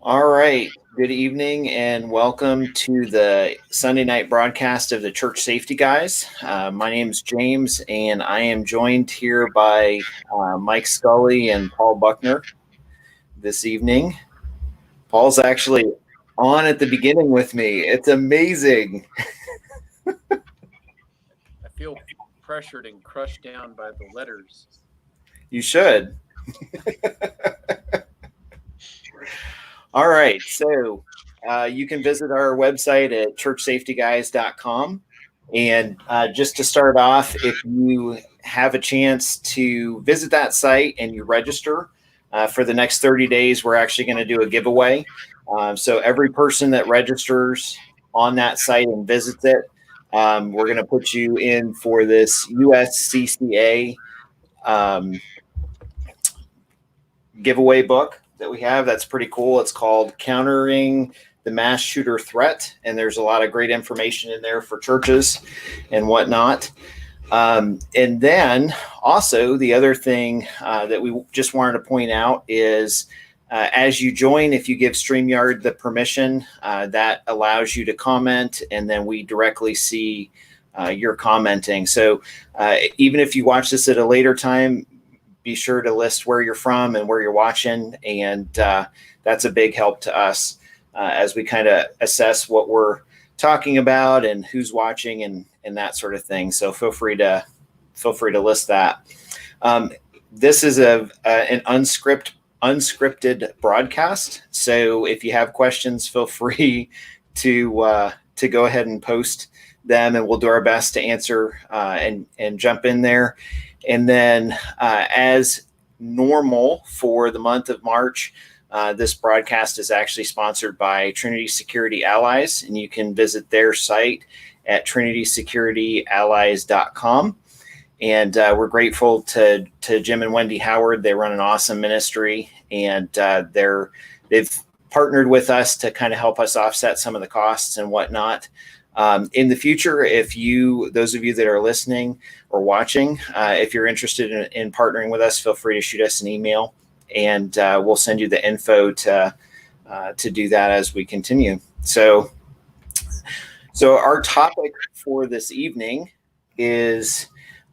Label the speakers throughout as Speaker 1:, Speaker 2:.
Speaker 1: All right. Good evening and welcome to the Sunday night broadcast of the Church Safety Guys. My name is James and I am joined here by Mike Scully and Paul Buckner this evening. Paul's actually on at the beginning with me. It's amazing.
Speaker 2: I feel pressured and crushed down by the letters.
Speaker 1: You should. All right. So you can visit our website at churchsafetyguys.com. And just to start off, if you have a chance to visit that site and you register for the next 30 days, we're actually going to do a giveaway. So every person that registers on that site and visits it, we're going to put you in for this USCCA giveaway book that we have. That's pretty cool. It's called Countering the Mass Shooter Threat, and there's a lot of great information in there for churches and whatnot. And then also the other thing that we just wanted to point out is as you join, if you give StreamYard the permission, that allows you to comment, and then we directly see your commenting. So even if you watch this at a later time, be sure to list where you're from and where you're watching. And that's a big help to us as we kind of assess what we're talking about and who's watching and that sort of thing. So feel free to list that. This is an unscripted broadcast. So if you have questions, feel free to go ahead and post them, and we'll do our best to answer and jump in there. And then as normal for the month of March, this broadcast is actually sponsored by Trinity Security Allies, and you can visit their site at trinitysecurityallies.com. And we're grateful to Jim and Wendy Howard. They run an awesome ministry, and they've partnered with us to kind of help us offset some of the costs and whatnot. In the future, those of you that are listening or watching, if you're interested in partnering with us, feel free to shoot us an email, and we'll send you the info to do that as we continue. So our topic for this evening is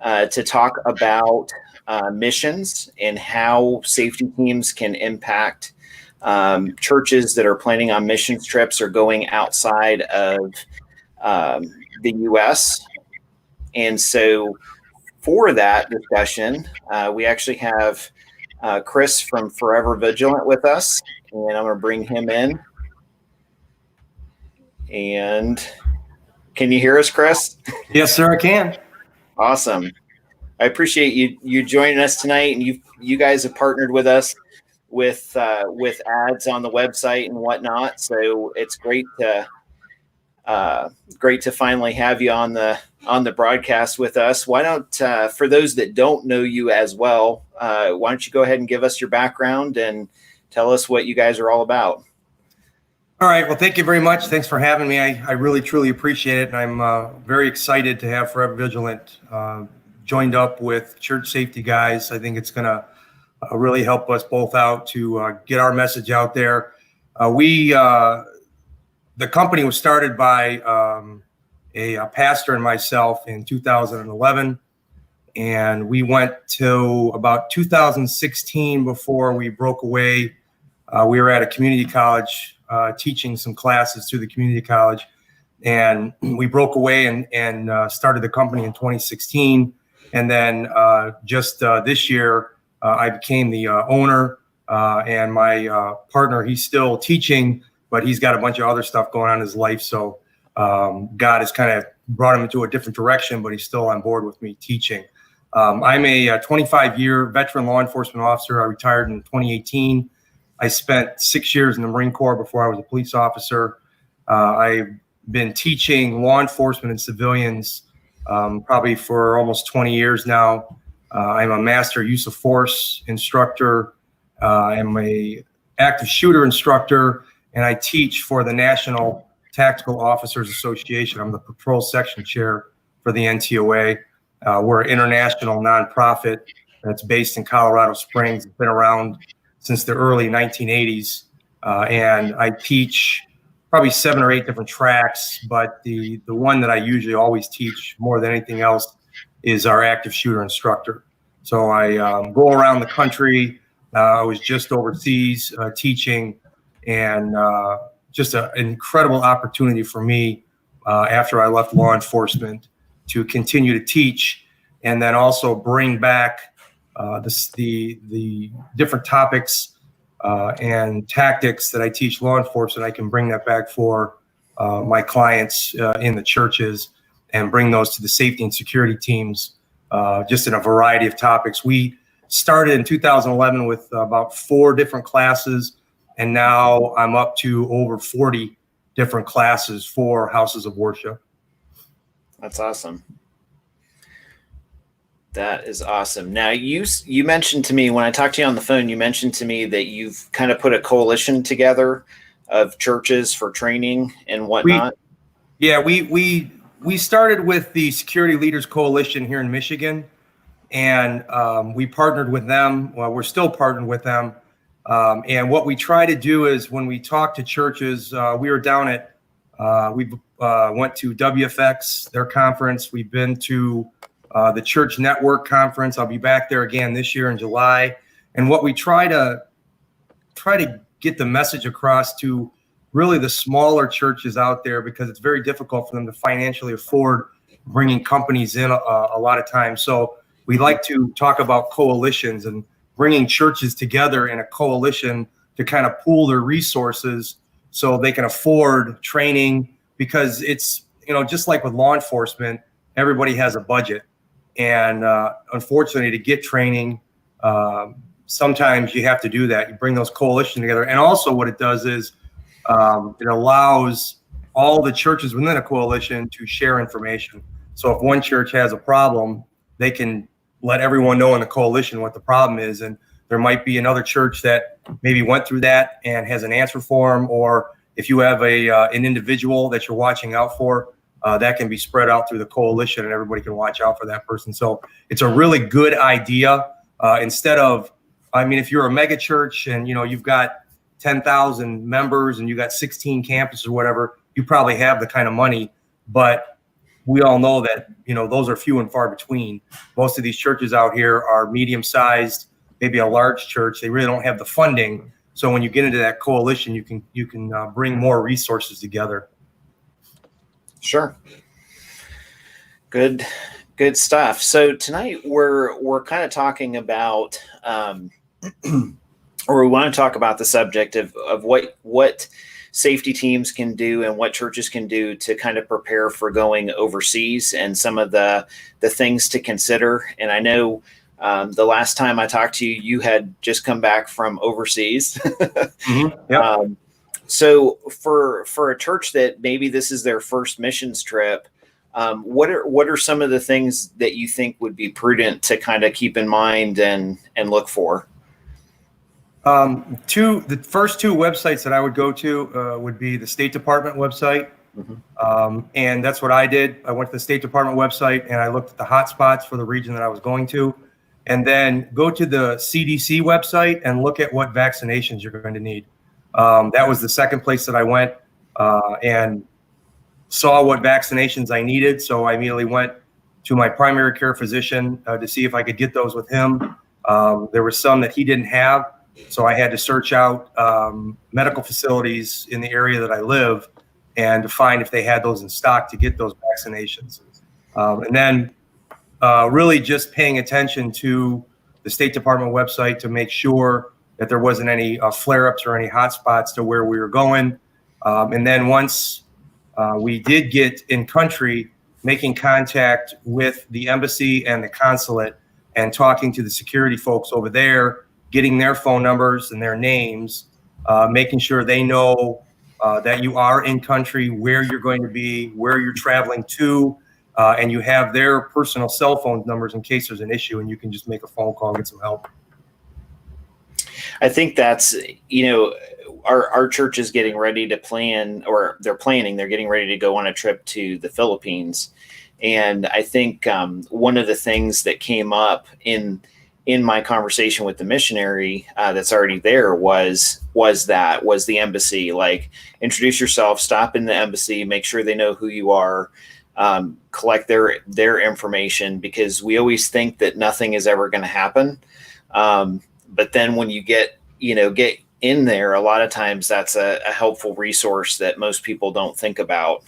Speaker 1: to talk about missions and how safety teams can impact churches that are planning on missions trips or going outside of the U.S. And so for that discussion, we actually have Chris from Forever Vigilant with us, and I'm going to bring him in. And can you hear us, Chris?
Speaker 3: Yes, sir, I can.
Speaker 1: Awesome. I appreciate you joining us tonight, and you guys have partnered with us with ads on the website and whatnot. So it's great to finally have you on the broadcast with us. Why don't for those that don't know you as well, why don't you go ahead and give us your background and tell us what you guys are all about?
Speaker 3: All right. Well, thank you very much. Thanks for having me. I really, truly appreciate it. And I'm very excited to have Forever Vigilant joined up with Church Safety Guys. I think it's going to really help us both out to get our message out there. The company was started by a pastor and myself in 2011. And we went to about 2016 before we broke away. We were at a community college teaching some classes through the community college. And we broke away and started the company in 2016. And then just this year, I became the owner, and my partner, he's still teaching, but he's got a bunch of other stuff going on in his life. So God has kind of brought him into a different direction, but he's still on board with me teaching. I'm a 25-year veteran law enforcement officer. I retired in 2018. I spent 6 years in the Marine Corps before I was a police officer. I've been teaching law enforcement and civilians probably for almost 20 years now. I'm a master use of force instructor. I'm a active shooter instructor, and I teach for the National Tactical Officers Association. I'm the patrol section chair for the NTOA. We're an international nonprofit that's based in Colorado Springs. It's been around since the early 1980s. and I teach probably 7 or 8 different tracks, but the one that I usually always teach more than anything else is our active shooter instructor. So I go around the country. I was just overseas teaching, and just an incredible opportunity for me after I left law enforcement to continue to teach, and then also bring back the different topics and tactics that I teach law enforcement. I can bring that back for my clients in the churches and bring those to the safety and security teams, just in a variety of topics. We started in 2011 with about 4 different classes, and now I'm up to over 40 different classes for houses of worship.
Speaker 1: That's awesome. That is awesome. Now, you mentioned to me when I talked to you on the phone, you mentioned to me that you've kind of put a coalition together of churches for training and whatnot.
Speaker 3: We started with the Security Leaders Coalition here in Michigan, and we partnered with them. Well, we're still partnered with them. And what we try to do is when we talk to churches, we were down at, we went to WFX, their conference. We've been to the Church Network Conference. I'll be back there again this year in July. And what we try to get the message across to really the smaller churches out there, because it's very difficult for them to financially afford bringing companies in a lot of times. So we like to talk about coalitions and bringing churches together in a coalition to kind of pool their resources so they can afford training, because it's, just like with law enforcement, everybody has a budget. And unfortunately, to get training, sometimes you have to do that. You bring those coalitions together. And also what it does is it allows all the churches within a coalition to share information. So if one church has a problem, they can let everyone know in the coalition what the problem is. And there might be another church that maybe went through that and has an answer for them. Or if you have an individual that you're watching out for, that can be spread out through the coalition and everybody can watch out for that person. So it's a really good idea. Instead of, if you're a mega church and, you've got 10,000 members and you got 16 campuses or whatever, you probably have the kind of money, but we all know that, those are few and far between. Most of these churches out here are medium-sized, maybe a large church. They really don't have the funding. So when you get into that coalition, you can bring more resources together.
Speaker 1: Sure. Good stuff. So tonight we're kind of talking about, or we want to talk about the subject of what safety teams can do and what churches can do to kind of prepare for going overseas and some of the things to consider. And I know the last time I talked to you, you had just come back from overseas.
Speaker 3: Mm-hmm. Yep.
Speaker 1: So for a church that maybe this is their first missions trip, what are some of the things that you think would be prudent to kind of keep in mind and look for?
Speaker 3: The first 2 websites that I would go to would be the State Department website. Mm-hmm. And that's what I did. I went to the State Department website and I looked at the hotspots for the region that I was going to, and then go to the CDC website and look at what vaccinations you're going to need. That was the second place that I went and saw what vaccinations I needed. So I immediately went to my primary care physician to see if I could get those with him. There were some that he didn't have, so I had to search out medical facilities in the area that I live and to find if they had those in stock to get those vaccinations. And then really just paying attention to the State Department website to make sure that there wasn't any flare-ups or any hotspots to where we were going. And then once we did get in country, making contact with the embassy and the consulate and talking to the security folks over there, getting their phone numbers and their names, making sure they know that you are in country, where you're going to be, where you're traveling to, and you have their personal cell phone numbers in case there's an issue and you can just make a phone call and get some help.
Speaker 1: I think that's, our church is getting ready to plan, or they're getting ready to go on a trip to the Philippines. And I think one of the things that came up in in my conversation with the missionary that's already there was the embassy. Like, introduce yourself, stop in the embassy, make sure they know who you are, collect their information, because we always think that nothing is ever going to happen. But then when you get in there, a lot of times that's a helpful resource that most people don't think about,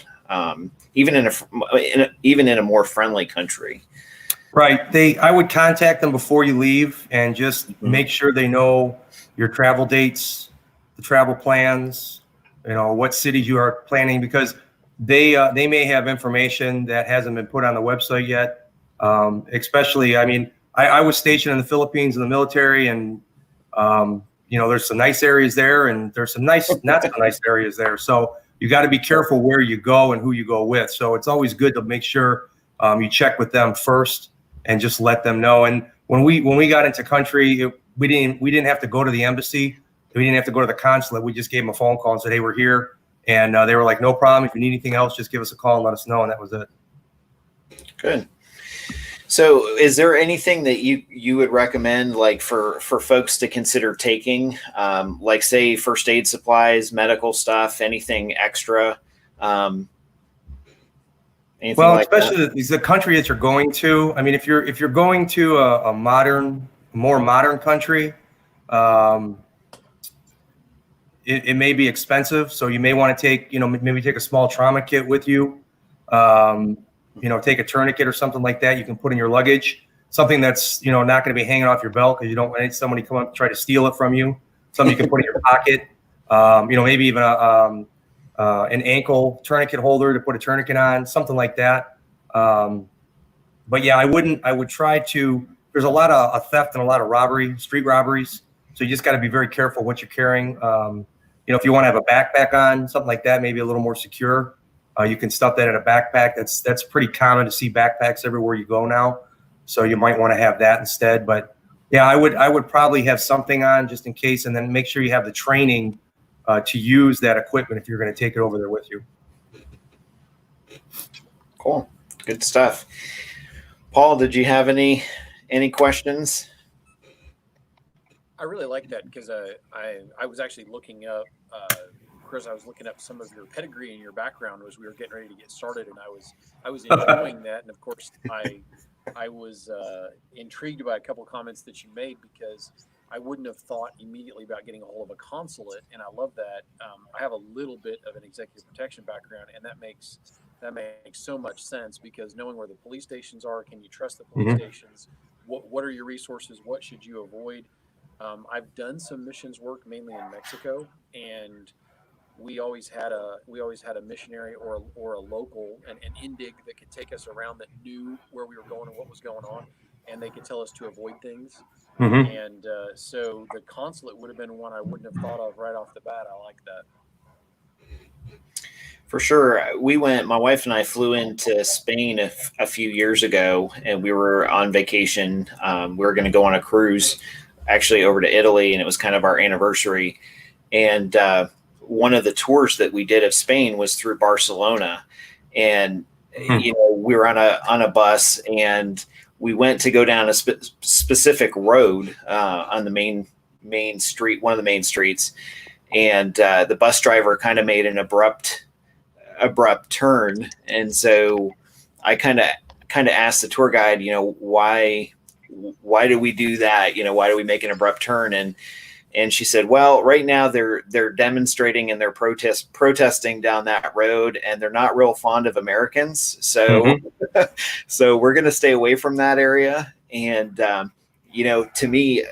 Speaker 1: even in a more friendly country.
Speaker 3: Right. I would contact them before you leave and just make sure they know your travel dates, the travel plans, what cities you are planning, because they may have information that hasn't been put on the website yet. Especially, I mean, I was stationed in the Philippines in the military, and there's some nice areas there, and there's some not so nice areas there. So you got to be careful where you go and who you go with. So it's always good to make sure you check with them first and just let them know. And when we got into country, we didn't have to go to the embassy. We didn't have to go to the consulate. We just gave them a phone call and said, "Hey, we're here." And they were like, "No problem. If you need anything else, just give us a call and let us know." And that was it.
Speaker 1: Good. So is there anything that you would recommend, like for folks to consider taking, like say first aid supplies, medical stuff, anything extra?
Speaker 3: Well, especially the country that you're going to. I mean, if you're going to a more modern country, it may be expensive. So you may want to take, maybe take a small trauma kit with you. Take a tourniquet or something like that you can put in your luggage. Something that's not going to be hanging off your belt because you don't want somebody come up and try to steal it from you. Something you can put in your pocket. Maybe even an ankle tourniquet holder to put a tourniquet on, something like that. But yeah, I would try to, there's a lot of theft and a lot of street robberies. So you just got to be very careful what you're carrying. If you want to have a backpack on, something like that, maybe a little more secure, you can stuff that in a backpack. That's pretty common to see backpacks everywhere you go now. So you might want to have that instead. But yeah, I would probably have something on just in case, and then make sure you have the training to use that equipment if you're going to take it over there with you.
Speaker 1: Cool. Good stuff. Paul, did you have any questions?
Speaker 2: I really like that because I was actually looking up, Chris, I was looking up some of your pedigree and your background as we were getting ready to get started, and I was enjoying that. And of course, I was intrigued by a couple of comments that you made, because I wouldn't have thought immediately about getting a hold of a consulate, and I love that. I have a little bit of an executive protection background, and that makes so much sense, because knowing where the police stations are, can you trust the police stations? What are your resources? What should you avoid? I've done some missions work mainly in Mexico, and we always had a missionary or a local, an indig that could take us around, that knew where we were going and what was going on, and they could tell us to avoid things. And so the consulate would have been one I wouldn't have thought of right off the bat. I like that.
Speaker 1: For sure. My wife and I flew into Spain a few years ago, and we were on vacation. We were going to go on a cruise actually over to Italy, and it was kind of our anniversary. And one of the tours that we did of Spain was through Barcelona, and we were on a bus, and we went to go down a specific road on the main street, one of the main streets, and the bus driver kind of made an abrupt turn, and so I kind of asked the tour guide, why do we do that? Why do we make an abrupt turn? And she said, well, right now they're demonstrating and they're protesting down that road, and they're not real fond of Americans. So, so we're going to stay away from that area. And, to me,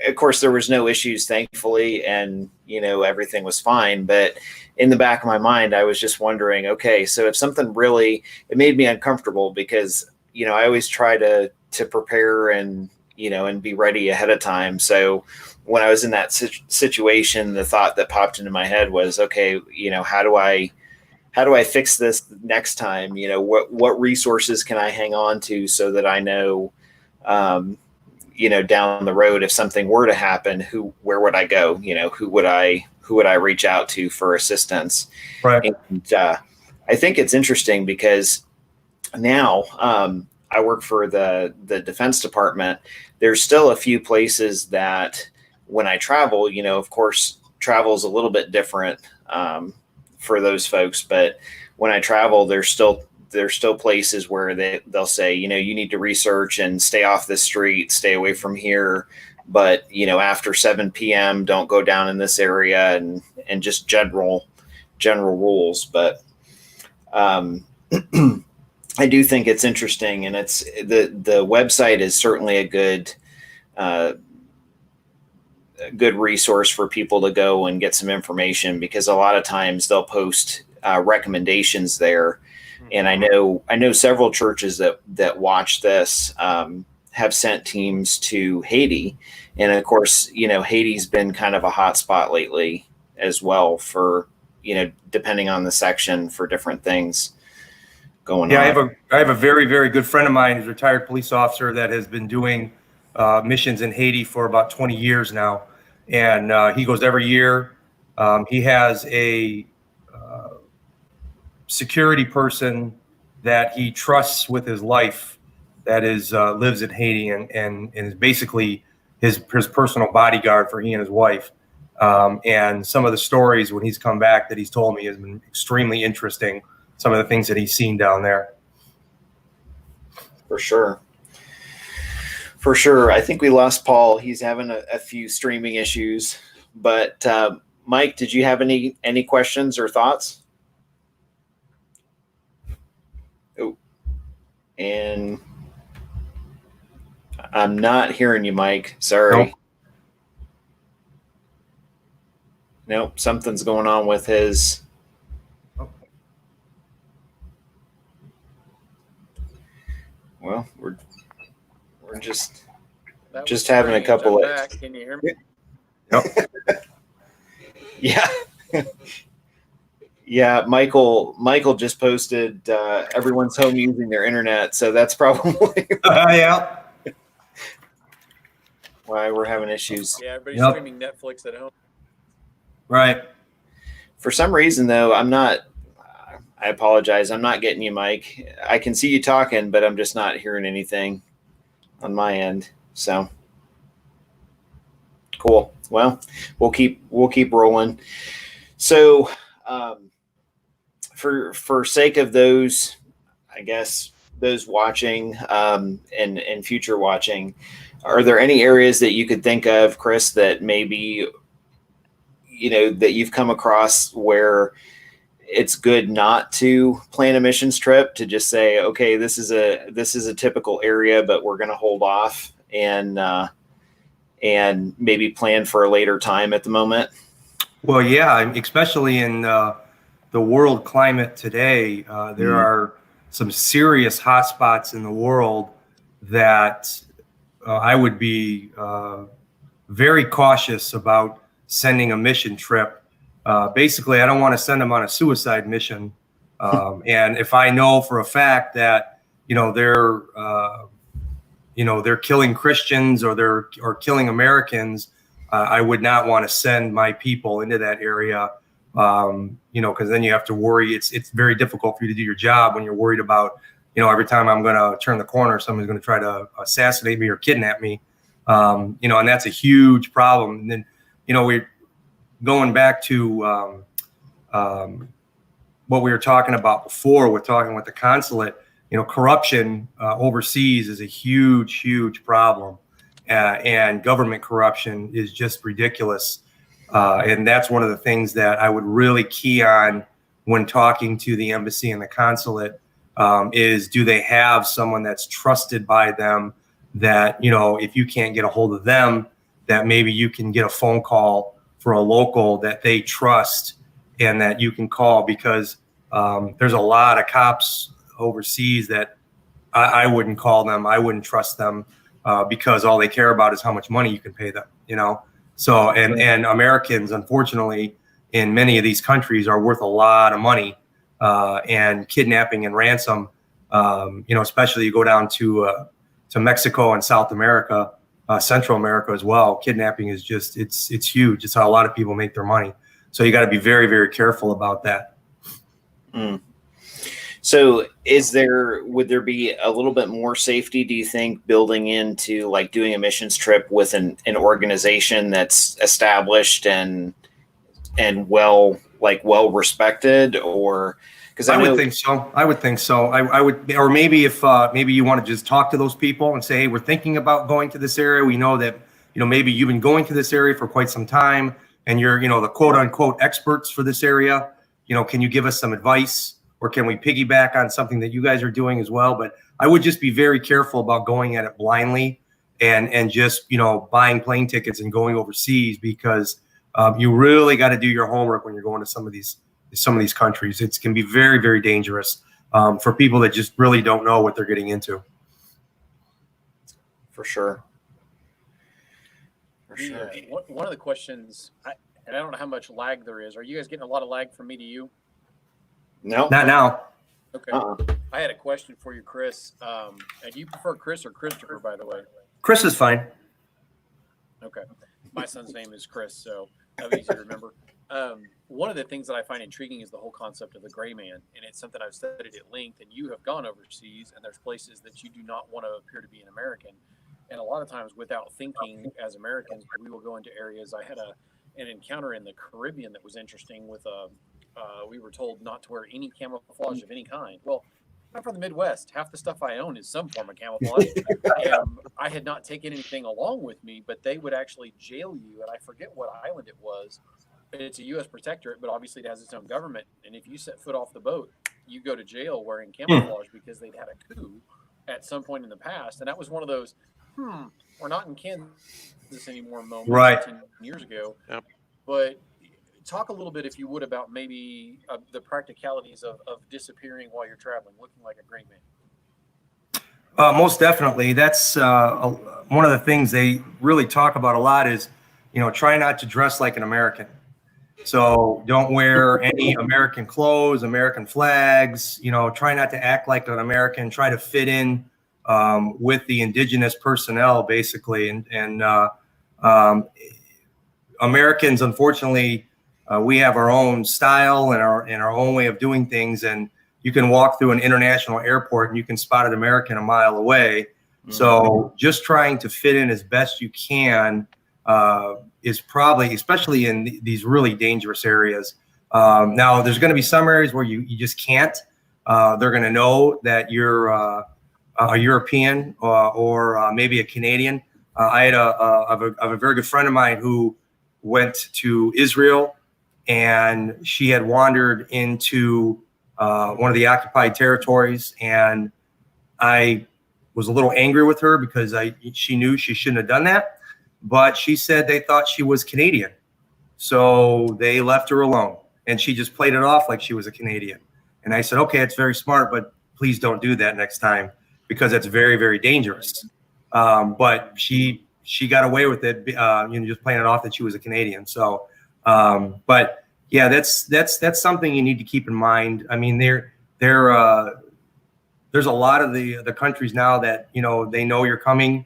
Speaker 1: of course, there was no issues, thankfully, and, everything was fine. But in the back of my mind, I was just wondering, okay, so if something really, it made me uncomfortable, because, I always try to prepare and, and be ready ahead of time. So when I was in that situation, the thought that popped into my head was, okay, how do I fix this next time? What resources can I hang on to so that I know, down the road, if something were to happen, where would I go? Who would I reach out to for assistance?
Speaker 3: Right.
Speaker 1: And I think it's interesting because now I work for the Defense Department. There's still a few places that when I travel, of course, travel is a little bit different for those folks. But when I travel, there's still places where they'll say, you need to research and stay off this street, stay away from here. But, after 7 p.m., don't go down in this area and just general rules. But I do think it's interesting, and it's the website is certainly a good resource for people to go and get some information, because a lot of times they'll post recommendations there. And I know several churches that watch this have sent teams to Haiti. And of course, Haiti's been kind of a hot spot lately as well for, depending on the section, for different things going on.
Speaker 3: I have a very, very good friend of mine who's a retired police officer that has been doing missions in Haiti for about 20 years now. And he goes every year. He has a security person that he trusts with his life that lives in Haiti and is basically his personal bodyguard for he and his wife. And some of the stories when he's come back that he's told me has been extremely interesting. Some of the things that he's seen down there.
Speaker 1: For sure. I think we lost Paul. He's having a few streaming issues. But Mike, did you have any questions or thoughts? Oh, and I'm not hearing you, Mike. Sorry. Nope, something's going on with his. Well, we're just having a couple of.
Speaker 2: Can you hear me?
Speaker 3: Yep.
Speaker 1: Yeah. Yeah, Michael just posted everyone's home using their internet, so that's probably
Speaker 3: yeah.
Speaker 1: why we're having issues.
Speaker 2: Yeah, everybody's streaming Netflix at home.
Speaker 3: Right.
Speaker 1: For some reason, though, I apologize. I'm not getting you, Mike. I can see you talking, but I'm just not hearing anything on my end. So cool. Well, we'll keep rolling. So, for sake of those, I guess those watching and future watching, are there any areas that you could think of, Chris, that maybe that you've come across where it's good not to plan a missions trip, to just say, okay, this is a typical area, but we're going to hold off and maybe plan for a later time at the moment?
Speaker 3: Well, yeah, especially in the world climate today, there are some serious hotspots in the world that I would be very cautious about sending a mission trip. Basically, I don't want to send them on a suicide mission. And if I know for a fact that, they're killing Christians or they're killing Americans, I would not want to send my people into that area. Because then you have to worry. It's very difficult for you to do your job when you're worried about, every time I'm going to turn the corner, somebody's going to try to assassinate me or kidnap me. And that's a huge problem. And then, we're going back to what we were talking about before. We're talking with the consulate. Corruption overseas is a huge, huge problem, and government corruption is just ridiculous. And that's one of the things that I would really key on when talking to the embassy and the consulate, is do they have someone that's trusted by them that, if you can't get a hold of them, that maybe you can get a phone call for a local that they trust and that you can call, because there's a lot of cops overseas that I wouldn't call them. I wouldn't trust them because all they care about is how much money you can pay them, So, and Americans, unfortunately, in many of these countries are worth a lot of money, and kidnapping and ransom, especially you go down to Mexico and South America, Central America as well. Kidnapping is just, it's huge. It's how a lot of people make their money. So you got to be very, very careful about that.
Speaker 1: So would there be a little bit more safety, do you think, building into like doing a missions trip with an organization that's established and well respected? Or because
Speaker 3: I would think so. I would think so. I would, or maybe if maybe you want to just talk to those people and say, hey, we're thinking about going to this area. We know that, maybe you've been going to this area for quite some time and you're, the quote unquote experts for this area. Can you give us some advice, or can we piggyback on something that you guys are doing as well? But I would just be very careful about going at it blindly and just, buying plane tickets and going overseas, because you really got to do your homework when you're going to some of these countries. It can be very, very dangerous for people that just really don't know what they're getting into.
Speaker 1: For sure.
Speaker 2: One of the questions, and I don't know how much lag there is. Are you guys getting a lot of lag from me to you?
Speaker 1: No,
Speaker 3: not now.
Speaker 2: Okay. I had a question for you, Chris. And do you prefer Chris or Christopher, by the way?
Speaker 3: Chris is fine.
Speaker 2: Okay. My son's name is Chris, so that'll be easy to remember. One of the things that I find intriguing is the whole concept of the gray man, and it's something I've studied at length. And you have gone overseas, and there's places that you do not want to appear to be an American. And a lot of times, without thinking, as Americans, we will go into areas. I had an encounter in the Caribbean that was interesting. We were told not to wear any camouflage of any kind. Well, I'm from the Midwest. Half the stuff I own is some form of camouflage. And I had not taken anything along with me, but they would actually jail you. And I forget what island it was. It's a U.S. protectorate, but obviously it has its own government. And if you set foot off the boat, you go to jail wearing camouflage because they'd had a coup at some point in the past. And that was one of those, we're not in Kansas anymore moments,
Speaker 3: right,
Speaker 2: 10 years ago.
Speaker 4: Yep.
Speaker 2: But talk a little bit, if you would, about maybe the practicalities of disappearing while you're traveling, looking like a gray man.
Speaker 3: Most definitely. That's one of the things they really talk about a lot is, try not to dress like an American. So don't wear any American clothes, American flags, try not to act like an American, try to fit in with the indigenous personnel, basically. And Americans, unfortunately, we have our own style and our own way of doing things. And you can walk through an international airport and you can spot an American a mile away. Mm-hmm. So just trying to fit in as best you can is probably, especially in these really dangerous areas. Now, there's going to be some areas where you just can't. They're going to know that you're a European or maybe a Canadian. I had a very good friend of mine who went to Israel, and she had wandered into one of the occupied territories, and I was a little angry with her because she knew she shouldn't have done that, but she said they thought she was Canadian, so they left her alone, and she just played it off like she was a Canadian. And I said, okay, it's very smart, but please don't do that next time, because it's very, very dangerous. But she got away with it, just playing it off that she was a Canadian. So, but yeah, that's something you need to keep in mind. I mean, there's a lot of the countries now that, they know you're coming.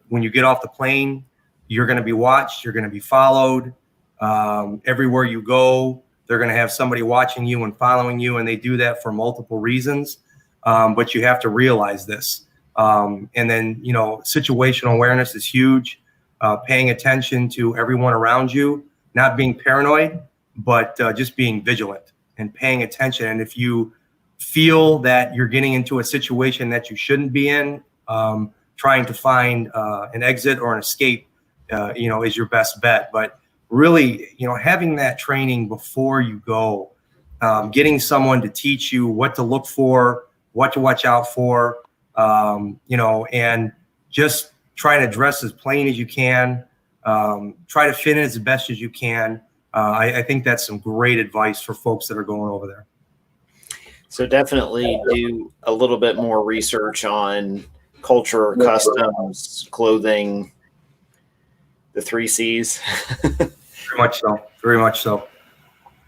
Speaker 3: When you get off the plane, you're going to be watched, you're going to be followed. Everywhere you go, they're going to have somebody watching you and following you, and they do that for multiple reasons. But you have to realize this. And then, situational awareness is huge. Paying attention to everyone around you, not being paranoid, but just being vigilant and paying attention. And if you feel that you're getting into a situation that you shouldn't be in, trying to find an exit or an escape, is your best bet. But really, having that training before you go, getting someone to teach you what to look for, what to watch out for, and just try to dress as plain as you can, try to fit in as best as you can. I think that's some great advice for folks that are going over there.
Speaker 1: So definitely do a little bit more research on culture, customs, clothing, the 3 C's.
Speaker 3: Very much so. Very much so.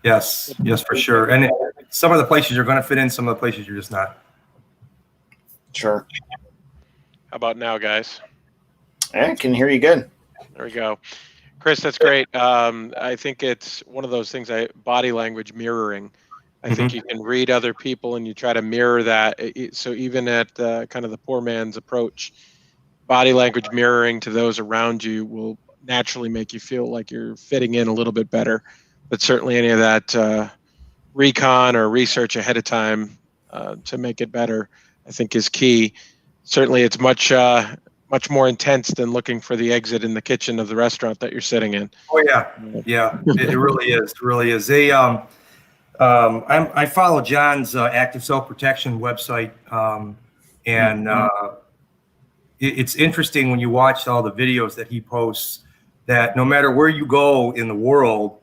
Speaker 3: Yes, for sure. And some of the places you're going to fit in, some of the places you're just not.
Speaker 1: Sure.
Speaker 4: How about now, guys?
Speaker 1: I can hear you good.
Speaker 4: There we go. Chris, that's great. I think it's one of those things, body language mirroring. I think you can read other people and you try to mirror that. So even at kind of the poor man's approach, body language mirroring to those around you will naturally make you feel like you're fitting in a little bit better. But certainly any of that recon or research ahead of time to make it better, I think is key. Certainly it's much more intense than looking for the exit in the kitchen of the restaurant that you're sitting in.
Speaker 3: Oh yeah, yeah, it really is. It really is. I follow John's active self-protection website, and it's interesting when you watch all the videos that he posts that no matter where you go in the world,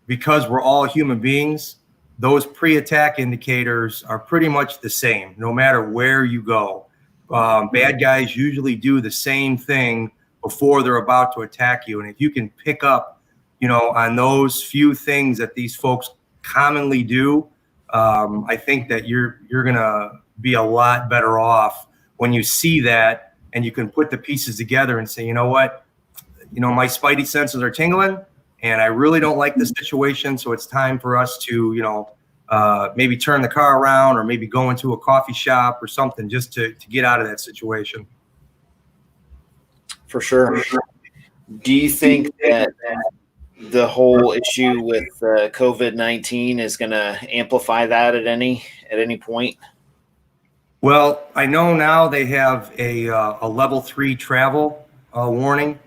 Speaker 3: because we're all human beings, those pre-attack indicators are pretty much the same no matter where you go. Bad guys usually do the same thing before they're about to attack you. And if you can pick up, on those few things that these folks commonly do, I think that you're going to be a lot better off when you see that and you can put the pieces together and say, you know what, my spidey senses are tingling and I really don't like this situation. So it's time for us to, maybe turn the car around or maybe go into a coffee shop or something just to get out of that situation.
Speaker 1: For sure. Do you think that the whole issue with COVID-19 is going to amplify that at any point?
Speaker 3: Well, I know now they have a level 3 travel warning,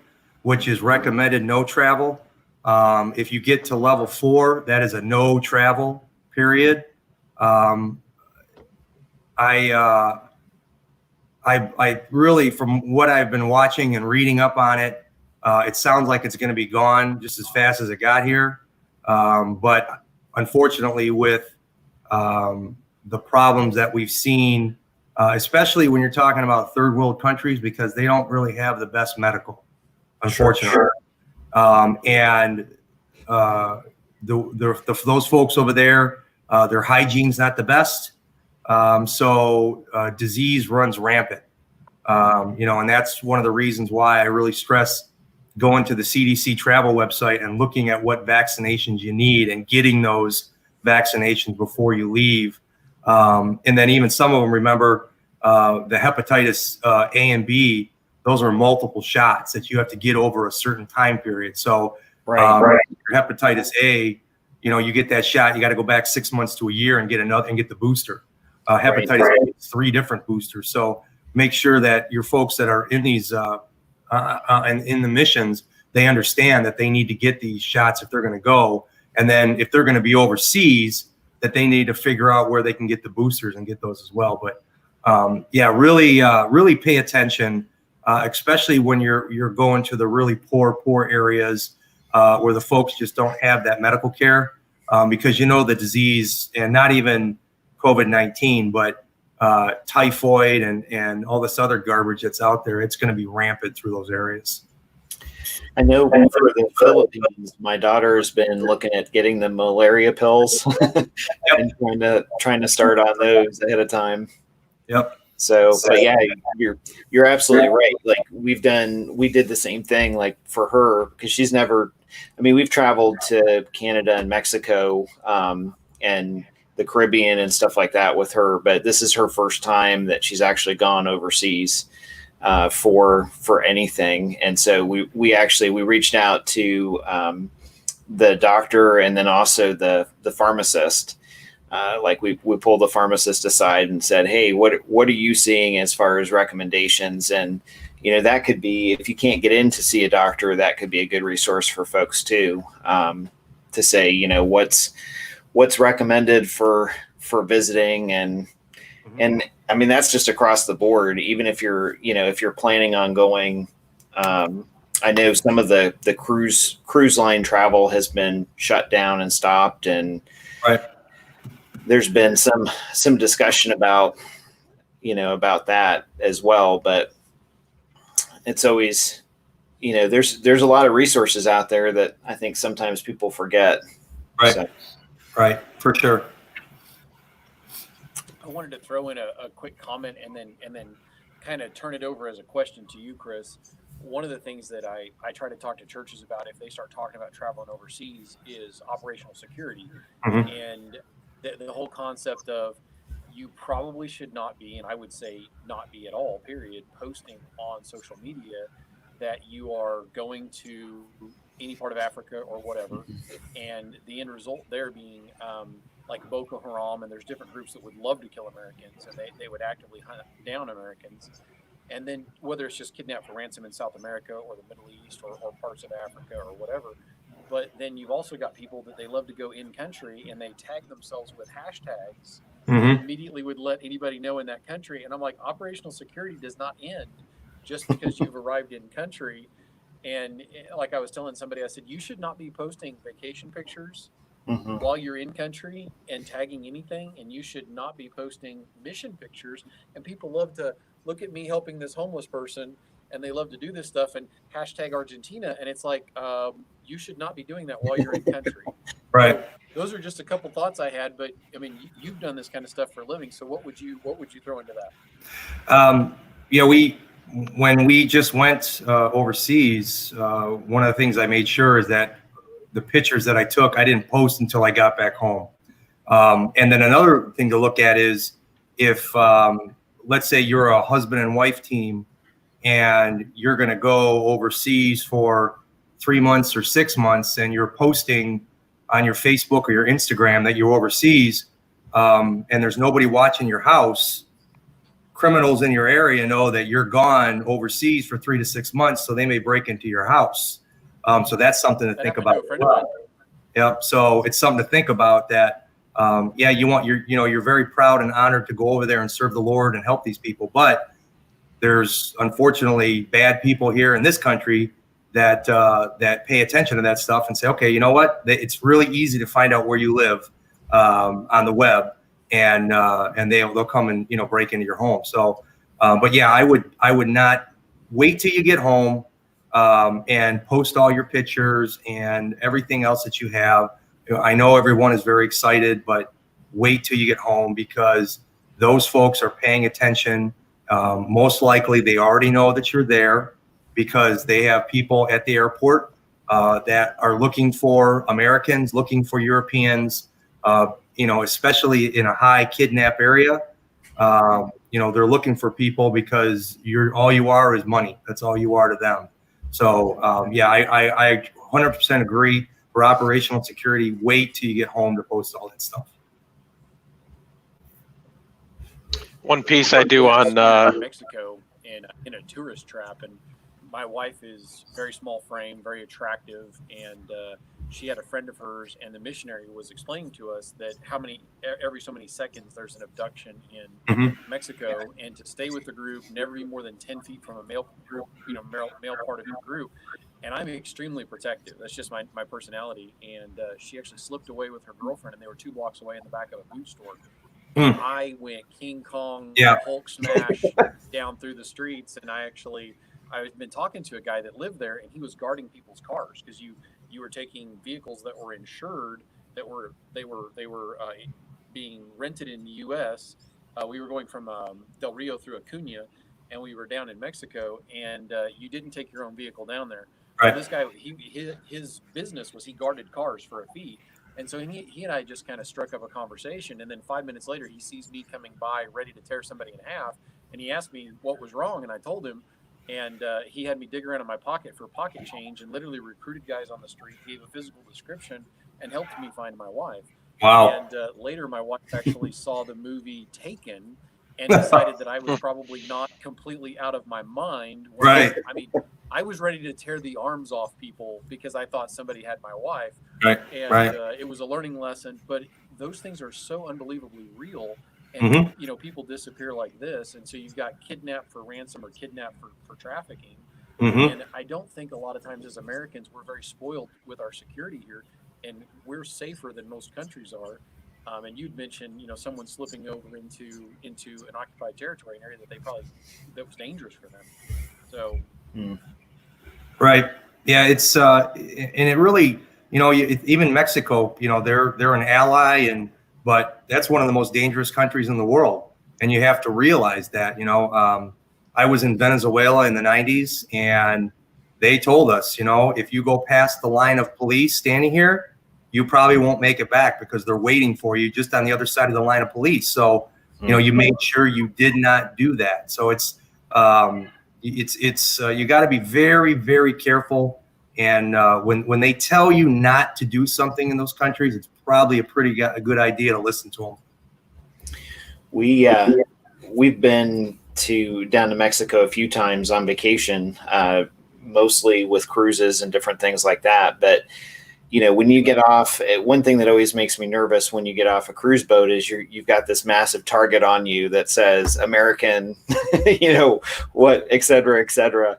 Speaker 3: which is recommended no travel. If you get to level 4, that is a no travel period. I really, from what I've been watching and reading up on it, it sounds like it's going to be gone just as fast as it got here. But unfortunately, with the problems that we've seen, especially when you're talking about third world countries, because they don't really have the best medical, unfortunately. Sure. Those folks over there, their hygiene's not the best. So disease runs rampant. And that's one of the reasons why I really stress going to the CDC travel website and looking at what vaccinations you need and getting those vaccinations before you leave. And then even some of them, remember, the hepatitis A and B, those are multiple shots that you have to get over a certain time period. So your hepatitis A, you get that shot, you got to go back 6 months to a year and get another and get the booster. Hepatitis B is 3 different boosters. So make sure that your folks that are in these in the missions, they understand that they need to get these shots if they're going to go. And then if they're going to be overseas, that they need to figure out where they can get the boosters and get those as well. But really pay attention, especially when you're going to the really poor areas where the folks just don't have that medical care, because the disease, and not even COVID-19, but typhoid and all this other garbage that's out there, it's going to be rampant through those areas.
Speaker 1: I know for the Philippines, my daughter has been looking at getting the malaria pills and trying to start on those ahead of time.
Speaker 3: Yep.
Speaker 1: So, but yeah, you're absolutely right. Like we did the same thing, like for her, because we've traveled to Canada and Mexico, and the Caribbean and stuff like that with her, but this is her first time that she's actually gone overseas for anything. And so we reached out to the doctor and then also the pharmacist. We pulled the pharmacist aside and said, hey, what are you seeing as far as recommendations? And that could be, if you can't get in to see a doctor, that could be a good resource for folks too, to say, what's recommended for visiting. And I mean, that's just across the board. Even if you're planning on going, I know some of the cruise line travel has been shut down and stopped. And there's been some discussion about that as well, but it's always, there's a lot of resources out there that I think sometimes people forget.
Speaker 3: Right. So. Right, for sure.
Speaker 2: I wanted to throw in a quick comment and then kind of turn it over as a question to you, Chris. one of the things that I try to talk to churches about if they start talking about traveling overseas is operational security.
Speaker 3: Mhm.
Speaker 2: And the whole concept of you probably should not be, and I would say not be at all, period, posting on social media that you are going to any part of Africa or whatever. And the end result there being like Boko Haram, and there's different groups that would love to kill Americans, and they would actively hunt down Americans. And then whether it's just kidnapped for ransom in South America or the Middle East or parts of Africa or whatever. But then you've also got people that they love to go in country and they tag themselves with hashtags that
Speaker 3: Mhm.
Speaker 2: immediately would let anybody know in that country. And I'm like, operational security does not end just because you've arrived in country. And like I was telling somebody, I said, you should not be posting vacation pictures
Speaker 1: Mhm.
Speaker 2: while you're in country and tagging anything, and you should not be posting mission pictures. And people love to look at me helping this homeless person, and they love to do this stuff and hashtag Argentina, and it's like you should not be doing that while you're in country.
Speaker 3: Right.
Speaker 2: So those are just a couple thoughts I had, but I mean, you've done this kind of stuff for a living, so what would you throw into that?
Speaker 3: Yeah, when we just went overseas, one of the things I made sure is that the pictures that I took, I didn't post until I got back home. And then another thing to look at is if, let's say you're a husband and wife team and you're going to go overseas for 3 months or 6 months and you're posting on your Facebook or your Instagram that you're overseas, and there's nobody watching your house, criminals in your area know that you're gone overseas for 3 to 6 months, so they may break into your house. So that's something to
Speaker 2: That
Speaker 3: think
Speaker 2: happened to
Speaker 3: about.
Speaker 2: a friend of mine.
Speaker 3: Yep. So it's something to think about that. Yeah, you're very proud and honored to go over there and serve the Lord and help these people. But there's unfortunately bad people here in this country that pay attention to that stuff and say, okay, you know what? It's really easy to find out where you live on the web, and they'll come and break into your home. So, but yeah, I would not wait till you get home and post all your pictures and everything else that you have. I know everyone is very excited, but wait till you get home because those folks are paying attention. Most likely they already know that you're there because they have people at the airport that are looking for Americans, looking for Europeans, especially in a high kidnap area. They're looking for people because all you are is money. That's all you are to them. So yeah, I 100% agree. For operational security, wait till you get home to post all that stuff.
Speaker 4: One piece I do on
Speaker 2: Mexico in a tourist trap, and my wife is very small frame, very attractive, and she had a friend of hers, and the missionary was explaining to us that every so many seconds there's an abduction in Mexico, and to stay with the group, never be more than 10 feet from a male group, male part of your group. And I'm extremely protective. That's just my personality. And she actually slipped away with her girlfriend, and they were 2 blocks away in the back of a boot store.
Speaker 3: Mm.
Speaker 2: I went King Kong,
Speaker 3: Yeah.
Speaker 2: Hulk smash down through the streets, and I've been talking to a guy that lived there, and he was guarding people's cars because you were taking vehicles that were insured that were being rented in the U.S. We were going from Del Rio through Acuna, and we were down in Mexico, and you didn't take your own vehicle down there.
Speaker 3: Right.
Speaker 2: So this guy, his business was he guarded cars for a fee. And so he and I just kind of struck up a conversation. And then 5 minutes later, he sees me coming by ready to tear somebody in half. And he asked me what was wrong. And I told him. And he had me dig around in my pocket for pocket change and literally recruited guys on the street, gave a physical description, and helped me find my wife.
Speaker 3: Wow.
Speaker 2: And later, my wife actually saw the movie Taken and decided that I was probably not completely out of my mind.
Speaker 3: Right.
Speaker 2: I was ready to tear the arms off people because I thought somebody had my wife.
Speaker 3: Right.
Speaker 2: And
Speaker 3: Right.
Speaker 2: It was a learning lesson, but those things are so unbelievably real. And, people disappear like this. And so you've got kidnapped for ransom or kidnapped for trafficking. And I don't think a lot of times as Americans, we're very spoiled with our security here, and we're safer than most countries are. And you'd mentioned, someone slipping over into an occupied territory, an area that was dangerous for them. So.
Speaker 3: Right. Yeah. It's and it really, even Mexico, they're an ally, but that's one of the most dangerous countries in the world, and you have to realize that. I was in Venezuela in the 90s, and they told us, if you go past the line of police standing here, you probably won't make it back because they're waiting for you just on the other side of the line of police. So, you made sure you did not do that. So you got to be very, very careful. And when they tell you not to do something in those countries, it's probably a good idea to listen to them.
Speaker 1: We've been down to Mexico a few times on vacation, mostly with cruises and different things like that. But when you get off, one thing that always makes me nervous when you get off a cruise boat is you've got this massive target on you that says American, what, et cetera, et cetera.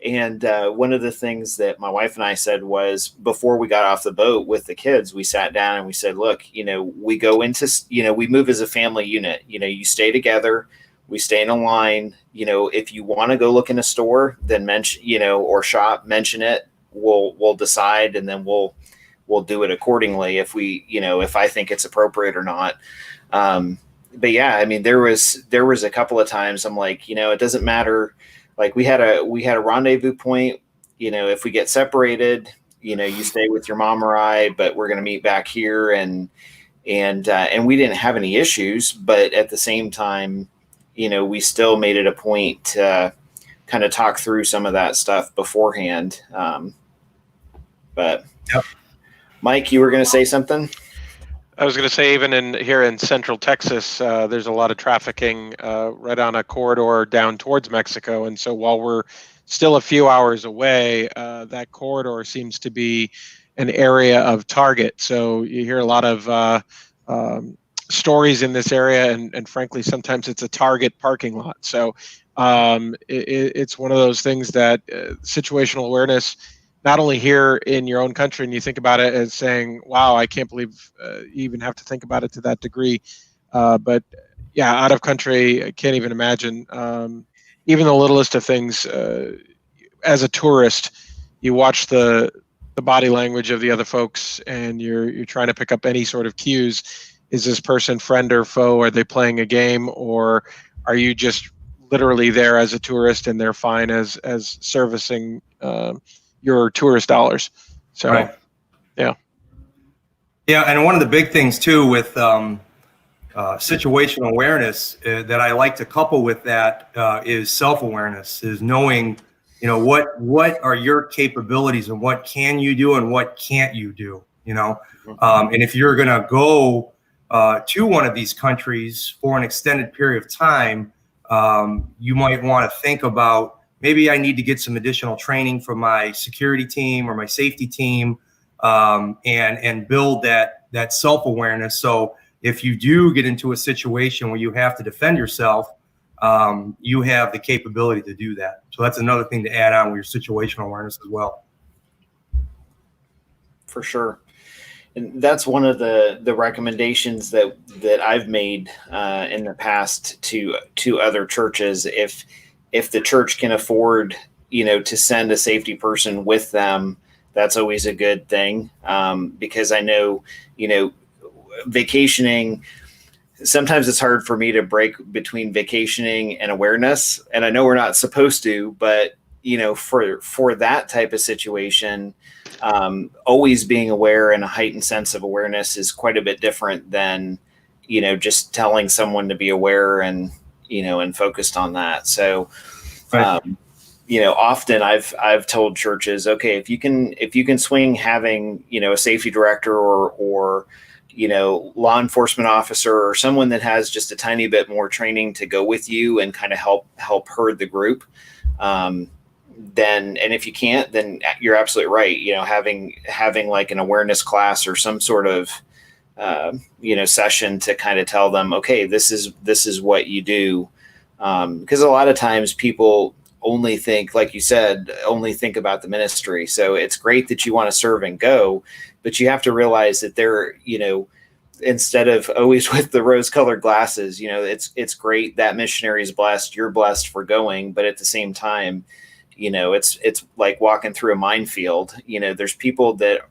Speaker 1: And one of the things that my wife and I said was, before we got off the boat with the kids, we sat down and we said, look, we go into, we move as a family unit. You stay together, we stay in a line. If you want to go look in a store, then mention, or shop, mention it. We'll decide, and then we'll do it accordingly if if I think it's appropriate or not. But yeah, I mean, there was a couple of times I'm like, it doesn't matter. Like we had a rendezvous point, if we get separated, you stay with your mom or I, but we're going to meet back here. And we didn't have any issues, but at the same time, we still made it a point to kind of talk through some of that stuff beforehand. But
Speaker 3: yep.
Speaker 1: Mike, you were going to say something?
Speaker 4: I was going to say, even here in Central Texas, there's a lot of trafficking right on a corridor down towards Mexico. And so while we're still a few hours away, that corridor seems to be an area of target. So you hear a lot of stories in this area, and frankly, sometimes it's a target parking lot. So it's one of those things that situational awareness, not only here in your own country, and you think about it as saying, wow, I can't believe you even have to think about it to that degree. But yeah, out of country, I can't even imagine. Even the littlest of things, as a tourist, you watch the body language of the other folks, and you're trying to pick up any sort of cues. Is this person friend or foe? Are they playing a game, or are you just literally there as a tourist and they're fine as servicing your tourist dollars? So,
Speaker 3: right.
Speaker 4: Yeah.
Speaker 3: Yeah. And one of the big things too with situational awareness that I like to couple with that is self-awareness, is knowing, what are your capabilities and what can you do and what can't you do, and if you're going to go to one of these countries for an extended period of time, you might want to think about, maybe I need to get some additional training from my security team or my safety team, and build that self-awareness. So if you do get into a situation where you have to defend yourself, you have the capability to do that. So that's another thing to add on with your situational awareness as well.
Speaker 1: For sure. And that's one of the recommendations that I've made in the past to other churches. If the church can afford, to send a safety person with them, that's always a good thing. Because I know, vacationing, sometimes it's hard for me to break between vacationing and awareness. And I know we're not supposed to, but, for that type of situation, always being aware and a heightened sense of awareness is quite a bit different than, just telling someone to be aware and, and focused on that. So,
Speaker 3: right.
Speaker 1: Often I've told churches, okay, if you can swing having, a safety director or law enforcement officer or someone that has just a tiny bit more training to go with you and kind of help herd the group. Then, and if you can't, then you're absolutely right. Having like an awareness class or some sort of, session to kind of tell them, okay, this is what you do. Because a lot of times people only think, like you said, think about the ministry. So it's great that you want to serve and go, but you have to realize that they're, instead of always with the rose colored glasses, it's great that missionary is blessed. You're blessed for going, but at the same time, it's like walking through a minefield. There's people that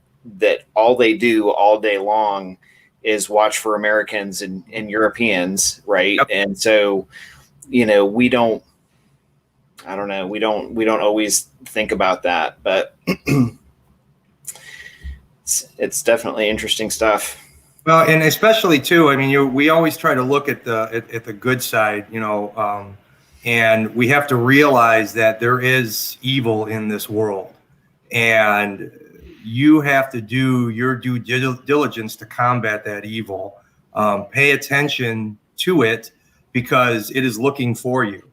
Speaker 1: all they do all day long is watch for Americans and Europeans. Right. Yep. And so, we don't, I don't know. We don't always think about that, but it's definitely interesting stuff.
Speaker 3: Well, and especially too, I mean, we always try to look at the good side, and we have to realize that there is evil in this world, and you have to do your due diligence to combat that evil. Pay attention to it because it is looking for you,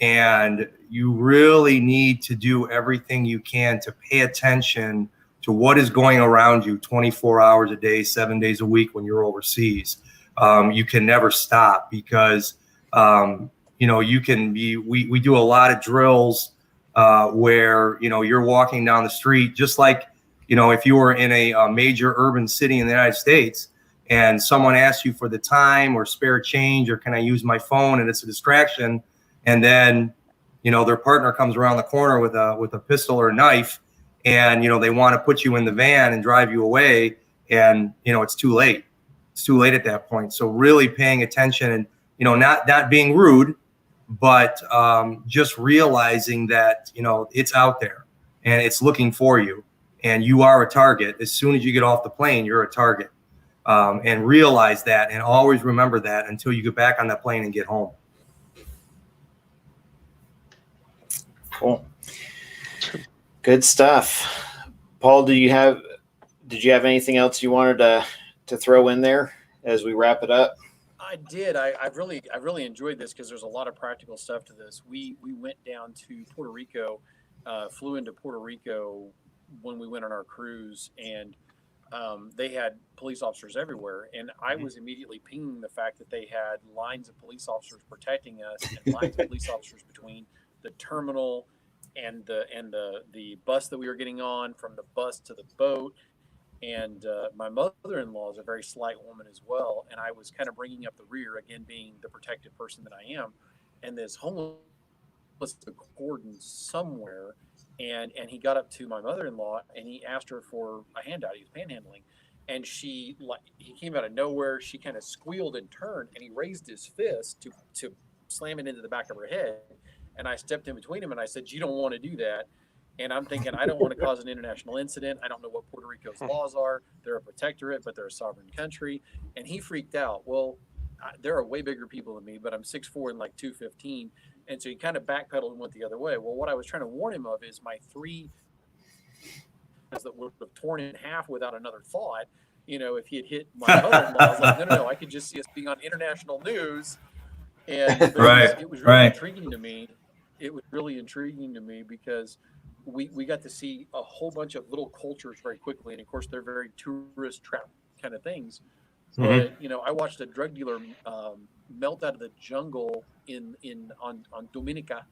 Speaker 3: and you really need to do everything you can to pay attention to what is going around you 24 hours a day, 7 days a week when you're overseas. You can never stop because, you can be, we do a lot of drills where, you're walking down the street, just like, if you were in a major urban city in the United States and someone asks you for the time or spare change, or can I use my phone, and it's a distraction. And then, their partner comes around the corner with a pistol or a knife, and they want to put you in the van and drive you away, and it's too late. It's too late at that point. So really paying attention, and not being rude, but just realizing that it's out there and it's looking for you, and you are a target. As soon as you get off the plane, you're a target, and realize that, and always remember that until you get back on that plane and get home.
Speaker 1: Cool. Good stuff. Paul, did you have anything else you wanted to throw in there as we wrap it up?
Speaker 2: I did. I really enjoyed this because there's a lot of practical stuff to this. We went down to Puerto Rico, flew into Puerto Rico when we went on our cruise, and they had police officers everywhere. And I was immediately pinging the fact that they had lines of police officers protecting us, and lines of police officers between the terminal and the bus that we were getting on, from the bus to the boat. And my mother-in-law is a very slight woman as well, and I was kind of bringing up the rear, again being the protective person that I am. And this homeless cordon somewhere, and he got up to my mother-in-law and he asked her for a handout. He was panhandling, and he came out of nowhere. She kind of squealed and turned, and he raised his fist to slam it into the back of her head. And I stepped in between him and I said, "You don't want to do that." And I'm thinking, I don't want to cause an international incident. I don't know what Puerto Rico's laws are. They're a protectorate, but they're a sovereign country. And he freaked out. Well, there are way bigger people than me, but I'm 6'4" and like 215. And so he kind of backpedaled and went the other way. Well, what I was trying to warn him of is my 3 that would have torn in half without another thought. If he had hit my mother-in-law, I was like, no, I could just see us being on international news. And it was really intriguing to me. It was really intriguing to me because we got to see a whole bunch of little cultures very quickly. And of course, they're very tourist trap kind of things. But, I watched a drug dealer melt out of the jungle on Dominica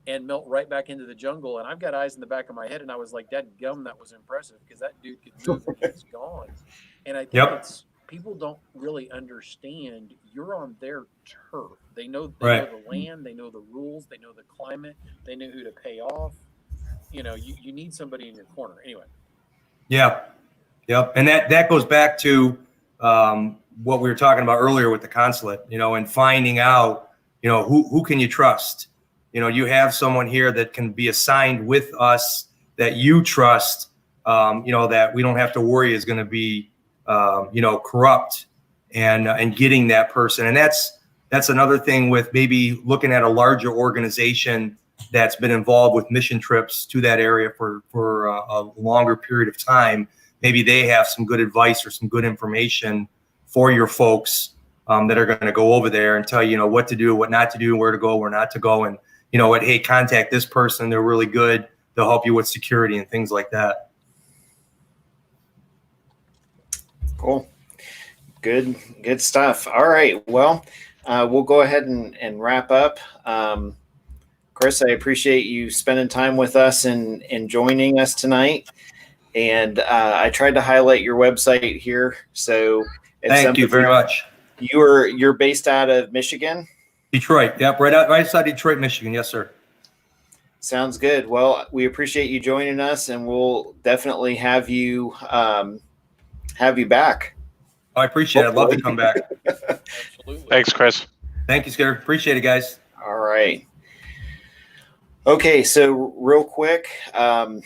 Speaker 2: and melt right back into the jungle. And I've got eyes in the back of my head. And I was like, dadgum, that was impressive, because that dude could move and he's gone. And I think people don't really understand you're on their turf. They know the land, they know the rules, they know the climate, they know who to pay off. You need somebody in your corner. Anyway. Yeah.
Speaker 3: Yep. And that goes back to what we were talking about earlier with the consulate, and finding out, who can you trust? You have someone here that can be assigned with us that you trust, that we don't have to worry is going to be, corrupt, and getting that person. And that's another thing with maybe looking at a larger organization that's been involved with mission trips to that area for a longer period of time. Maybe they have some good advice or some good information for your folks that are going to go over there and tell you, what to do, what not to do, where to go, where not to go. And, hey, contact this person. They're really good. They'll help you with security and things like that.
Speaker 1: Cool. Good stuff. All right. Well, we'll go ahead and wrap up. Chris, I appreciate you spending time with us and joining us tonight. And I tried to highlight your website here. So
Speaker 3: thank you very much.
Speaker 1: You're based out of Michigan?
Speaker 3: Detroit. Yep. Right outside Detroit, Michigan. Yes, sir.
Speaker 1: Sounds good. Well, we appreciate you joining us, and we'll definitely have you back.
Speaker 3: I appreciate it. I'd love to come back.
Speaker 2: Absolutely.
Speaker 4: Thanks, Chris.
Speaker 3: Thank you, Scary. Appreciate it, guys.
Speaker 1: All right. Okay, so real quick, I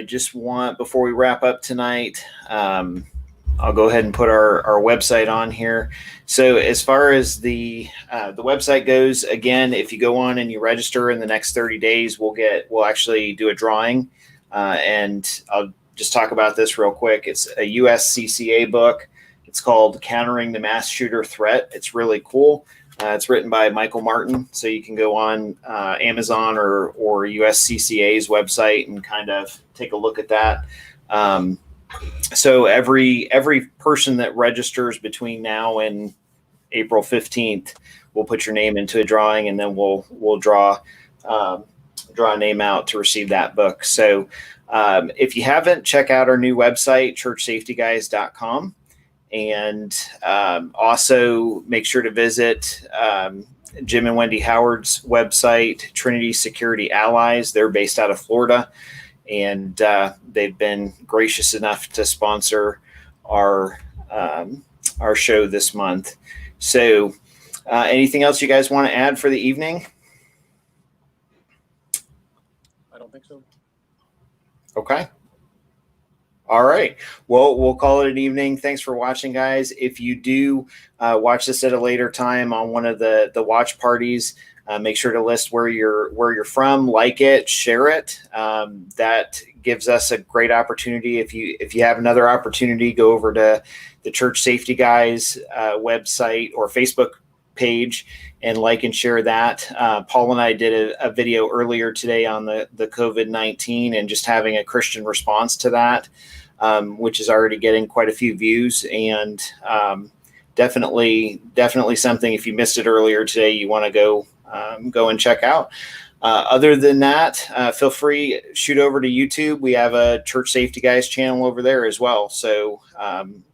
Speaker 1: just want, before we wrap up tonight, I'll go ahead and put our website on here. So as far as the website goes, again, if you go on and you register in the next 30 days, we'll actually do a drawing, and I'll just talk about this real quick. It's a USCCA book. It's called Countering the Mass Shooter Threat. It's really cool. It's written by Michael Martin, so you can go on Amazon or USCCA's website and kind of take a look at that. So every person that registers between now and April 15th, we'll put your name into a drawing, and then we'll draw a name out to receive that book. So if you haven't, check out our new website, churchsafetyguys.com. And also make sure to visit Jim and Wendy Howard's website, Trinity Security Allies. They're based out of Florida, and they've been gracious enough to sponsor our show this month. So anything else you guys want to add for the evening?
Speaker 2: I don't think so.
Speaker 1: Okay. All right. Well, we'll call it an evening. Thanks for watching, guys. If you do watch this at a later time on one of the watch parties, make sure to list where you're from, like it, share it. That gives us a great opportunity. If you have another opportunity, go over to the Church Safety Guys website or Facebook page and like and share that. Paul and I did a video earlier today on the COVID-19 and just having a Christian response to that, which is already getting quite a few views, and definitely something, if you missed it earlier today, you want to go and check out. Other than that, feel free, shoot over to YouTube. We have a Church Safety Guys channel over there as well. So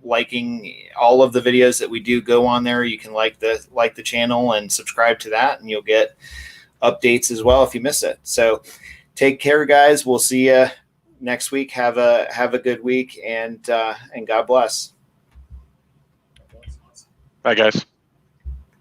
Speaker 1: liking all of the videos that we do go on there. You can like the channel and subscribe to that, and you'll get updates as well if you miss it. So take care, guys. We'll see you next week. Have a good week, and God bless.
Speaker 4: Bye, guys.